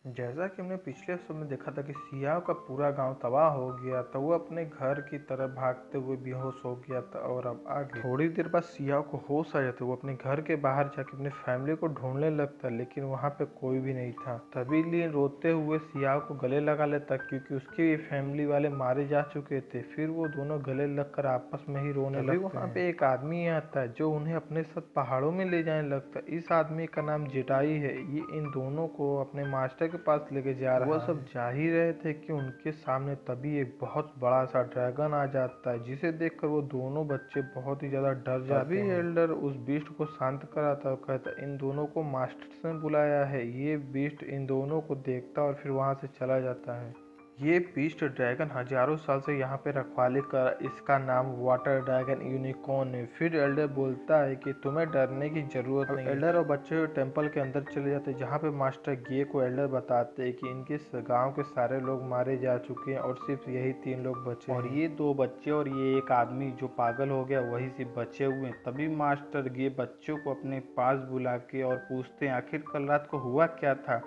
जैसा कि हमने पिछले एपिसोड में देखा था कि सियाओं का पूरा गांव तबाह हो गया था। वो अपने घर की तरफ भागते हुए बेहोश हो गया था और अब आगे थोड़ी देर बाद सियाओं को होश आ जाता। वो अपने घर के बाहर जाके अपने फैमिली को ढूंढने लगता, लेकिन वहां पे कोई भी नहीं था। तभी लिए रोते हुए सियाओं को गले लगा लेता, क्योंकि उसके भी फैमिली वाले मारे जा चुके थे। फिर वो दोनों गले लगकर आपस में ही रोने लगते हैं। वहाँ पे एक आदमी आता है जो उन्हें अपने साथ पहाड़ों में ले जाने लगता है। इस आदमी का नाम जेटाई है। ये इन दोनों को अपने मास्टर के पास लेके जा रहा है। वो सब जा ही रहे थे कि उनके सामने तभी एक बहुत बड़ा सा ड्रैगन आ जाता है, जिसे देखकर वो दोनों बच्चे बहुत ही ज्यादा डर जाते हैं। एल्डर उस बीस्ट को शांत कराता और कहता इन दोनों को मास्टर ने बुलाया है। ये बीस्ट इन दोनों को देखता और फिर वहां से चला जाता है। ये बीस्ट ड्रैगन हजारों साल से यहाँ पे रखवाली कर, इसका नाम वाटर ड्रैगन यूनिकॉर्न है। फिर एल्डर बोलता है कि तुम्हें डरने की जरूरत नहीं है। एल्डर और बच्चे टेंपल के अंदर चले जाते हैं, जहाँ पे मास्टर गे को एल्डर बताते हैं कि इनके गांव के सारे लोग मारे जा चुके हैं और सिर्फ यही 3 लोग बचे हैं। और ये 2 बच्चे और ये एक आदमी जो पागल हो गया वही सिर्फ बचे हुए हैं। तभी मास्टर गे बच्चों को अपने पास बुला के और पूछते हैं आखिर कल रात को हुआ क्या था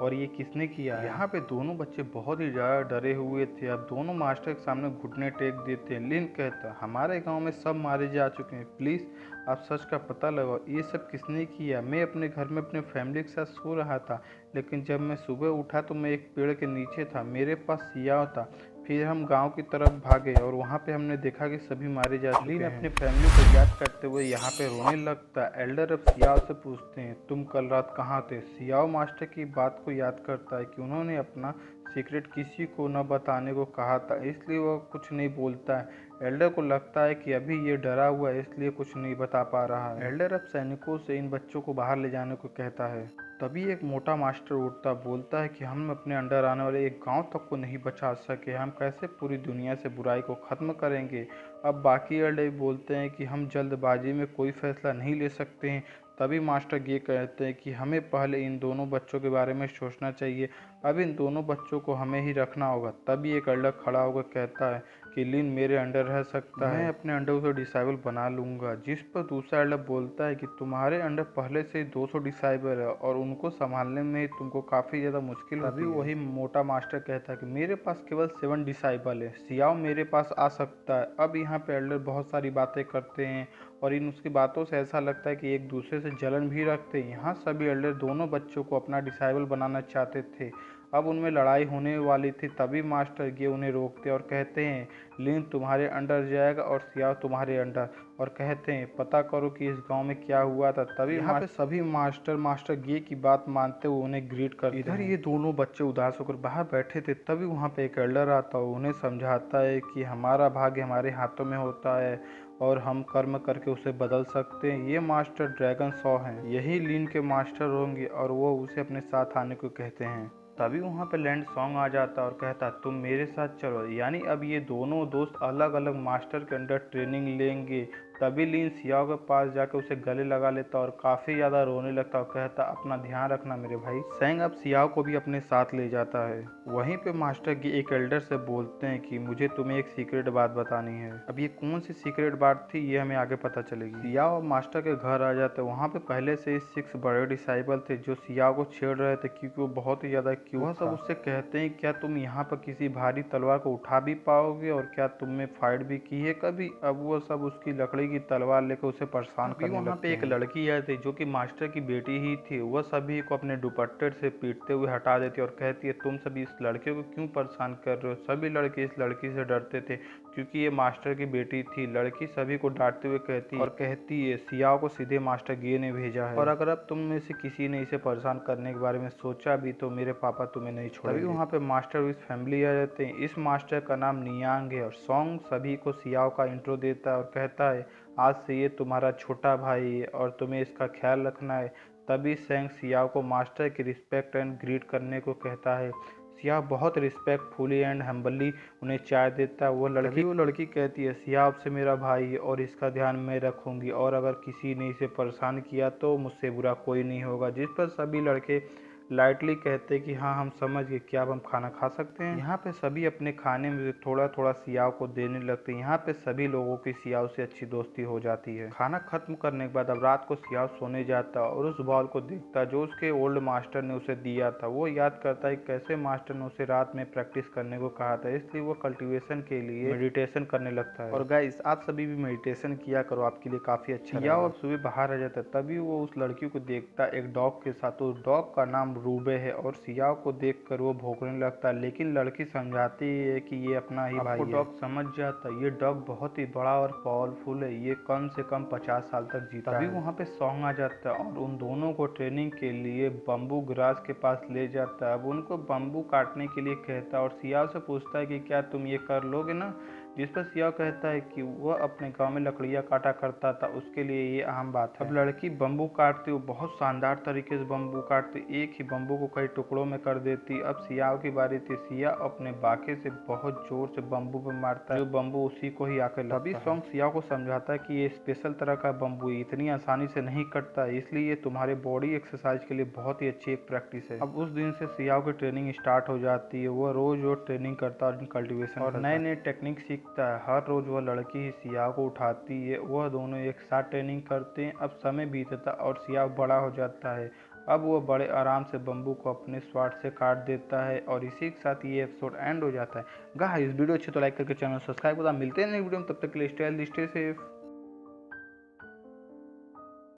और ये किसने किया है। यहाँ पे दोनों बच्चे बहुत ही ज़्यादा डरे हुए थे। अब दोनों मास्टर के सामने घुटने टेक देते हैं। लिन कहता हमारे गांव में सब मारे जा चुके हैं, प्लीज़ आप सच का पता लगाओ, ये सब किसने किया। मैं अपने घर में अपने फैमिली के साथ सो रहा था, लेकिन जब मैं सुबह उठा तो मैं एक पेड़ के नीचे था, मेरे पास सियाव था। फिर हम गांव की तरफ भागे और वहां पे हमने देखा कि सभी मारे जा चुके हैं। अपनी फैमिली को याद करते हुए यहाँ पे रोने लगता। एल्डर अब सियाव से पूछते हैं तुम कल रात कहाँ थे। सियाव मास्टर की बात को याद करता है कि उन्होंने अपना सीक्रेट किसी को न बताने को कहा था, इसलिए वो कुछ नहीं बोलता है। एल्डर को लगता है कि अभी ये डरा हुआ है, इसलिए कुछ नहीं बता पा रहा है। एल्डर अब सैनिकों से इन बच्चों को बाहर ले जाने को कहता है। तभी एक मोटा मास्टर उठता, बोलता है कि हम अपने अंडर आने वाले एक गांव तक को नहीं बचा सके, हम कैसे पूरी दुनिया से बुराई को ख़त्म करेंगे। अब बाकी एल्डर बोलते हैं कि हम जल्दबाजी में कोई फैसला नहीं ले सकते हैं। तभी मास्टर ये कहते हैं कि हमें पहले इन दोनों बच्चों के बारे में सोचना चाहिए। अब इन दोनों बच्चों को हमें ही रखना होगा। तभी एक एल्डर खड़ा होकर कहता है कि लिन मेरे अंडर रह सकता है, मैं अपने अंडर उसे डिसाइबल बना लूँगा। जिस पर दूसरा एल्डर बोलता है कि तुम्हारे अंडर पहले से ही 200 डिसाइबल है और उनको संभालने में ही तुमको काफ़ी ज़्यादा मुश्किल होती है। तभी वही मोटा मास्टर कहता है कि मेरे पास केवल 7 डिसाइबल है, सियाओ मेरे पास आ सकता है। अब यहाँ पे एल्डर बहुत सारी बातें करते हैं और इन उसकी बातों से ऐसा लगता है कि एक दूसरे से जलन भी रखते हैं। यहाँ सभी एल्डर दोनों बच्चों को अपना डिसाइबल बनाना चाहते थे। अब उनमें लड़ाई होने वाली थी। तभी मास्टर गे उन्हें रोकते और कहते हैं लिन तुम्हारे अंडर जाएगा और सियाव तुम्हारे अंडर, और कहते हैं पता करो कि इस गांव में क्या हुआ था। तभी यहाँ पे सभी मास्टर गे की बात मानते हुए उन्हें ग्रीट करते हैं। इधर ये दोनों बच्चे उदास होकर बाहर बैठे थे। तभी वहाँ पे एक एल्डर आता है, उन्हें समझाता है कि हमारा भाग्य हमारे हाथों में होता है और हम कर्म करके उसे बदल सकते हैं। ये मास्टर ड्रैगन सॉ हैं, यही लिन के मास्टर होंगे और वो उसे अपने साथ आने को कहते हैं। तभी वहाँ पे लैंड सॉन्ग आ जाता और कहता तुम मेरे साथ चलो। यानी अब ये दोनों दोस्त अलग अलग मास्टर के अंडर ट्रेनिंग लेंगे। तभी लिन सियाओ के पास जाकर उसे गले लगा लेता और काफ़ी ज़्यादा रोने लगता और कहता अपना ध्यान रखना मेरे भाई। सैंग अब सियाओ को भी अपने साथ ले जाता है। वहीं पे मास्टर की एक एल्डर से बोलते हैं कि मुझे तुम्हें एक सीक्रेट बात बतानी है। अब ये कौन सी सीक्रेट बात थी ये हमें आगे पता चलेगी। सियाओ मास्टर के घर आ जाते हैं। वहाँ पे पहले से 6 बड़े डिसाइबल थे जो सियाओ को छेड़ रहे थे, क्योंकि वो बहुत ही ज़्यादा क्यूट था। सब उससे कहते हैं क्या तुम यहाँ पर किसी भारी तलवार को उठा भी पाओगे और क्या तुमने फाइट भी की है कभी। अब वो सब उसकी लकड़ी की तलवार लेकर उसे परेशान करने लगते हैं। वहाँ पे एक लड़की आई थी जो कि मास्टर की बेटी ही थी। वह सभी को अपने दुपट्टे से पीटते हुए हटा देती और कहती है तुम सभी इस लड़के को क्यों परेशान कर रहे हो। सभी लड़के इस लड़की से डरते थे क्योंकि ये मास्टर की बेटी थी। लड़की सभी को डांटते हुए कहती है सियाओ को सीधे मास्टर गे ने भेजा है, और अगर अब तुम में से किसी ने इसे परेशान करने के बारे में सोचा भी तो मेरे पापा तुम्हें नहीं छोड़ेंगे। तभी वहाँ पे मास्टर विद फैमिली आ जाते हैं। इस मास्टर का नाम नियांग है और सॉन्ग सभी को सियाओ का इंट्रो देता है और कहता है आज से ये तुम्हारा छोटा भाई है और तुम्हें इसका ख्याल रखना है। तभी सैंग सियाओ को मास्टर की रिस्पेक्ट एंड ग्रीट करने को कहता है। सियाओ बहुत रिस्पेक्टफुली एंड हम्बली उन्हें चाय देता है। वो लड़की कहती है सियाओ से मेरा भाई है और इसका ध्यान मैं रखूंगी, और अगर किसी ने इसे परेशान किया तो मुझसे बुरा कोई नहीं होगा। जिस पर सभी लड़के लाइटली कहते कि हाँ हम समझ गए, क्या अब हम खाना खा सकते हैं। यहाँ पे सभी अपने खाने में थोड़ा थोड़ा सियाओ को देने लगते हैं। यहाँ पे सभी लोगों की सियाओ से अच्छी दोस्ती हो जाती है। खाना खत्म करने के बाद अब रात को सियाओ सोने जाता है और उस बॉल को देखता जो उसके ओल्ड मास्टर ने उसे दिया था। वो याद करता है कैसे मास्टर ने उसे रात में प्रैक्टिस करने को कहा था, इसलिए वो कल्टीवेशन के लिए मेडिटेशन करने लगता है। और गाइस, आप सभी भी मेडिटेशन किया करो, आपके लिए काफी अच्छा है। अब सुबह बाहर आ जाता है, तभी वो उस लड़की को देखता एक डॉग के साथ। तो डॉग का नाम रूबे है और सियाओ को देखकर वो भौंकने लगता है, लेकिन लड़की समझाती है कि ये अपना ही भाई है। डॉग समझ जाता है ये डॉग बहुत ही बड़ा और पावरफुल है, ये कम से कम 50 साल तक जीता है। तभी वहाँ पे सॉन्ग आ जाता है और उन दोनों को ट्रेनिंग के लिए बम्बू ग्रास के पास ले जाता है। अब उनको बम्बू काटने के लिए कहता है और सियाओ से पूछता है कि क्या तुम ये कर लोगे ना, जिस पर सियाओ कहता है कि वह अपने गांव में लकड़ियां काटा करता था, उसके लिए ये अहम बात है। अब लड़की बम्बू काटती, वो बहुत शानदार तरीके से बम्बू काटती, एक ही बम्बू को कई टुकड़ों में कर देती। अब सियाओ की बारी थी। सियाओ अपने बाके से बहुत जोर से बम्बू पे मारता है, जो बम्बू उसी को ही आकर लगता है। तभी सॉन्ग सियाओ को समझाता है कि ये स्पेशल तरह का बम्बू इतनी आसानी से नहीं कटता, इसलिए ये तुम्हारे बॉडी एक्सरसाइज के लिए बहुत ही अच्छी एक प्रैक्टिस है। अब उस दिन से सियाओ की ट्रेनिंग स्टार्ट हो जाती है। वह रोज ट्रेनिंग करता है और कल्टीवेशन और नए नए टेक्निक सीखता है। हर रोज वह लड़की ही सियाओ को उठाती है, वह दोनों एक साथ ट्रेनिंग करते हैं। अब समय बीतता और सियाओ बड़ा हो जाता है। अब वह बड़े आराम से बम्बू को अपने स्वाड से काट देता है और इसी के साथ ये एपिसोड एंड हो जाता है। गाइस, वीडियो अच्छे तो लाइक करके चैनल सब्सक्राइब करो। मिलते हैं नई वीडियो में, तब तक के लिए स्टे हेल्दी स्टे सेफ।